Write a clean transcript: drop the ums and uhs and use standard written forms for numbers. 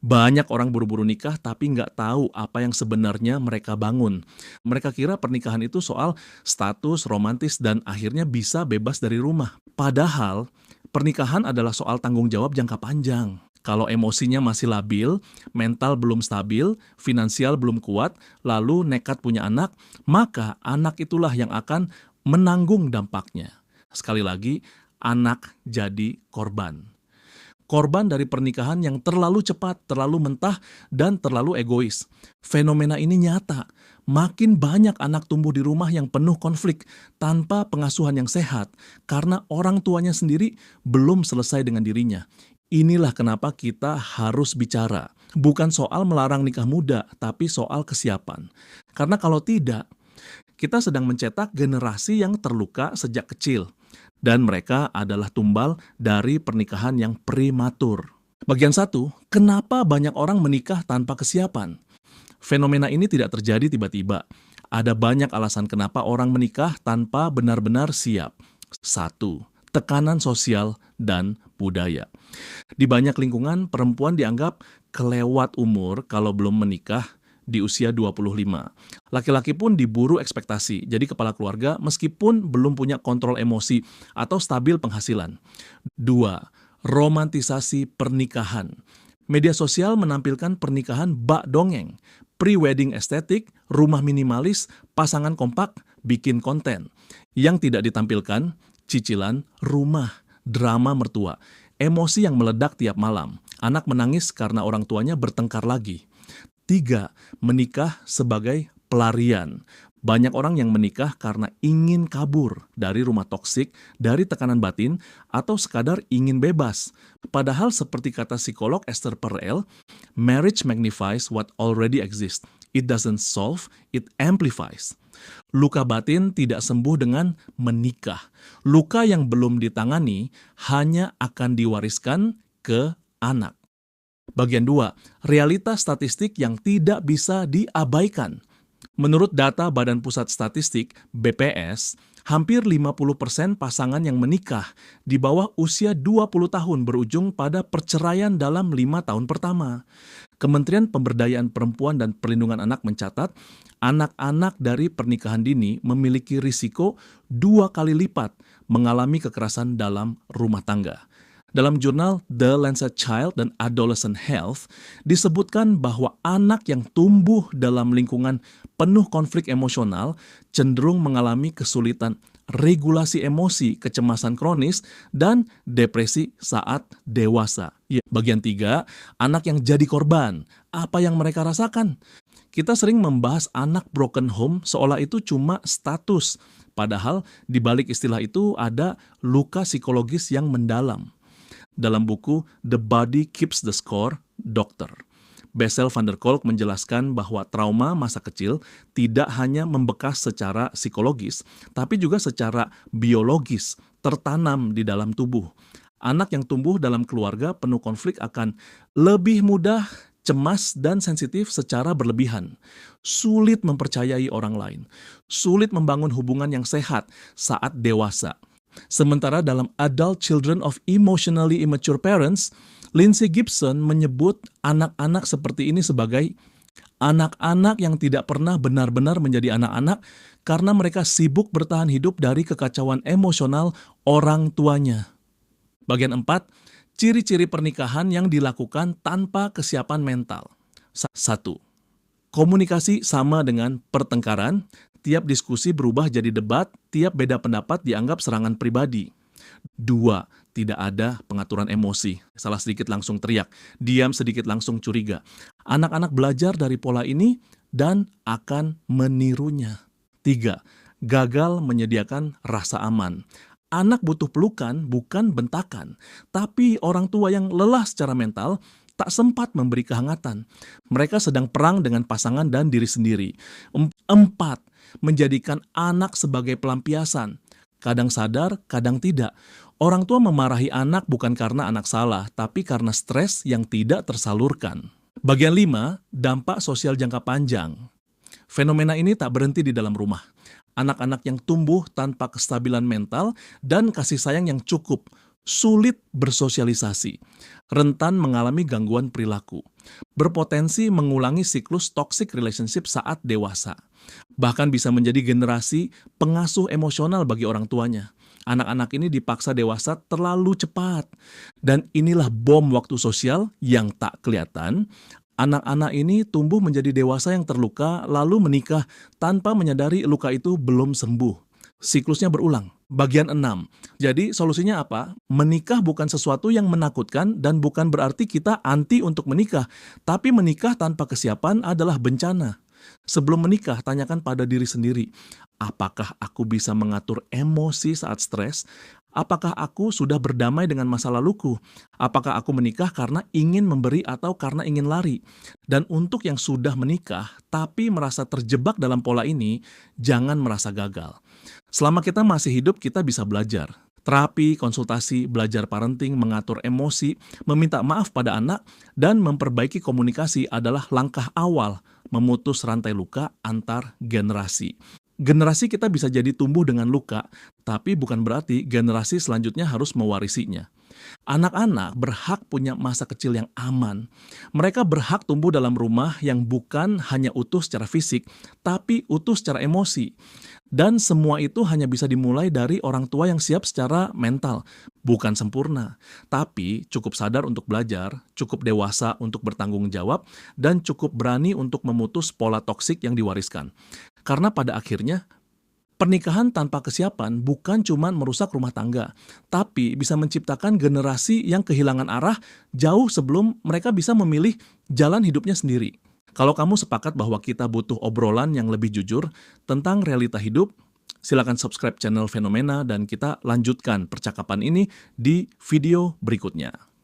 Banyak orang buru-buru nikah tapi nggak tahu apa yang sebenarnya mereka bangun. Mereka kira pernikahan itu soal status, romantis, dan akhirnya bisa bebas dari rumah. Padahal, pernikahan adalah soal tanggung jawab jangka panjang. Kalau emosinya masih labil, mental belum stabil, finansial belum kuat, lalu nekat punya anak, maka anak itulah yang akan menanggung dampaknya. Sekali lagi, anak jadi korban. Korban dari pernikahan yang terlalu cepat, terlalu mentah, dan terlalu egois. Fenomena ini nyata. Makin banyak anak tumbuh di rumah yang penuh konflik tanpa pengasuhan yang sehat karena orang tuanya sendiri belum selesai dengan dirinya. Inilah kenapa kita harus bicara. Bukan soal melarang nikah muda, tapi soal kesiapan. Karena kalau tidak, kita sedang mencetak generasi yang terluka sejak kecil. Dan mereka adalah tumbal dari pernikahan yang prematur. Bagian 1, kenapa banyak orang menikah tanpa kesiapan? Fenomena ini tidak terjadi tiba-tiba. Ada banyak alasan kenapa orang menikah tanpa benar-benar siap. 1, tekanan sosial dan budaya. Di banyak lingkungan, perempuan dianggap kelewat umur kalau belum menikah di usia 25. Laki-laki pun diburu ekspektasi, jadi kepala keluarga meskipun belum punya kontrol emosi atau stabil penghasilan. 2, romantisasi pernikahan. Media sosial menampilkan pernikahan bak dongeng, pre-wedding estetik, rumah minimalis, pasangan kompak, bikin konten. Yang tidak ditampilkan, cicilan rumah, drama mertua, emosi yang meledak tiap malam, anak menangis karena orang tuanya bertengkar lagi. 3, menikah sebagai pelarian. Banyak orang yang menikah karena ingin kabur dari rumah toksik, dari tekanan batin, atau sekadar ingin bebas. Padahal seperti kata psikolog Esther Perel, marriage magnifies what already exists. It doesn't solve, it amplifies. Luka batin tidak sembuh dengan menikah. Luka yang belum ditangani hanya akan diwariskan ke anak. Bagian 2, realitas statistik yang tidak bisa diabaikan. Menurut data Badan Pusat Statistik, BPS, hampir 50% pasangan yang menikah di bawah usia 20 tahun berujung pada perceraian dalam 5 tahun pertama. Kementerian Pemberdayaan Perempuan dan Perlindungan Anak mencatat, anak-anak dari pernikahan dini memiliki risiko 2 kali lipat mengalami kekerasan dalam rumah tangga. Dalam jurnal The Lancet Child and Adolescent Health, disebutkan bahwa anak yang tumbuh dalam lingkungan penuh konflik emosional cenderung mengalami kesulitan regulasi emosi, kecemasan kronis, dan depresi saat dewasa. Bagian 3, anak yang jadi korban. Apa yang mereka rasakan? Kita sering membahas anak broken home seolah itu cuma status. Padahal di balik istilah itu ada luka psikologis yang mendalam. Dalam buku The Body Keeps the Score, Dr. Bessel van der Kolk menjelaskan bahwa trauma masa kecil tidak hanya membekas secara psikologis, tapi juga secara biologis, tertanam di dalam tubuh. Anak yang tumbuh dalam keluarga penuh konflik akan lebih mudah cemas dan sensitif secara berlebihan, sulit mempercayai orang lain, sulit membangun hubungan yang sehat saat dewasa. Sementara dalam Adult Children of Emotionally Immature Parents, Lindsay Gibson menyebut anak-anak seperti ini sebagai anak-anak yang tidak pernah benar-benar menjadi anak-anak karena mereka sibuk bertahan hidup dari kekacauan emosional orang tuanya. Bagian 4, ciri-ciri pernikahan yang dilakukan tanpa kesiapan mental. 1. Komunikasi sama dengan pertengkaran. Tiap diskusi berubah jadi debat, tiap beda pendapat dianggap serangan pribadi. 2. Tidak ada pengaturan emosi. Salah sedikit langsung teriak, diam sedikit langsung curiga. Anak-anak belajar dari pola ini dan akan menirunya. 3. Gagal menyediakan rasa aman. Anak butuh pelukan, bukan bentakan. Tapi orang tua yang lelah secara mental tak sempat memberi kehangatan. Mereka sedang perang dengan pasangan dan diri sendiri. 4. Menjadikan anak sebagai pelampiasan. Kadang sadar, kadang tidak. Orang tua memarahi anak bukan karena anak salah, tapi karena stres yang tidak tersalurkan. Bagian 5, dampak sosial jangka panjang. Fenomena ini tak berhenti di dalam rumah. Anak-anak yang tumbuh tanpa kestabilan mental dan kasih sayang yang cukup, sulit bersosialisasi. rentan mengalami gangguan perilaku, berpotensi mengulangi siklus toxic relationship saat dewasa, bahkan bisa menjadi generasi pengasuh emosional bagi orang tuanya. Anak-anak ini dipaksa dewasa terlalu cepat. Dan inilah bom waktu sosial yang tak kelihatan. Anak-anak ini tumbuh menjadi dewasa yang terluka, lalu menikah tanpa menyadari luka itu belum sembuh. Siklusnya berulang. Bagian 6. Jadi solusinya apa? Menikah bukan sesuatu yang menakutkan dan bukan berarti kita anti untuk menikah. Tapi menikah tanpa kesiapan adalah bencana. Sebelum menikah, tanyakan pada diri sendiri, apakah aku bisa mengatur emosi saat stres? Apakah aku sudah berdamai dengan masa laluku? Apakah aku menikah karena ingin memberi atau karena ingin lari? Dan untuk yang sudah menikah tapi merasa terjebak dalam pola ini, jangan merasa gagal. Selama kita masih hidup, kita bisa belajar. Terapi, konsultasi, belajar parenting, mengatur emosi, meminta maaf pada anak, dan memperbaiki komunikasi adalah langkah awal memutus rantai luka antar generasi. Generasi kita bisa jadi tumbuh dengan luka, tapi bukan berarti generasi selanjutnya harus mewarisinya. Anak-anak berhak punya masa kecil yang aman. Mereka berhak tumbuh dalam rumah yang bukan hanya utuh secara fisik, tapi utuh secara emosi. Dan semua itu hanya bisa dimulai dari orang tua yang siap secara mental, bukan sempurna. Tapi cukup sadar untuk belajar, cukup dewasa untuk bertanggung jawab, dan cukup berani untuk memutus pola toksik yang diwariskan. Karena pada akhirnya, pernikahan tanpa kesiapan bukan cuma merusak rumah tangga, tapi bisa menciptakan generasi yang kehilangan arah jauh sebelum mereka bisa memilih jalan hidupnya sendiri. Kalau kamu sepakat bahwa kita butuh obrolan yang lebih jujur tentang realita hidup, silakan subscribe channel Fenomena dan kita lanjutkan percakapan ini di video berikutnya.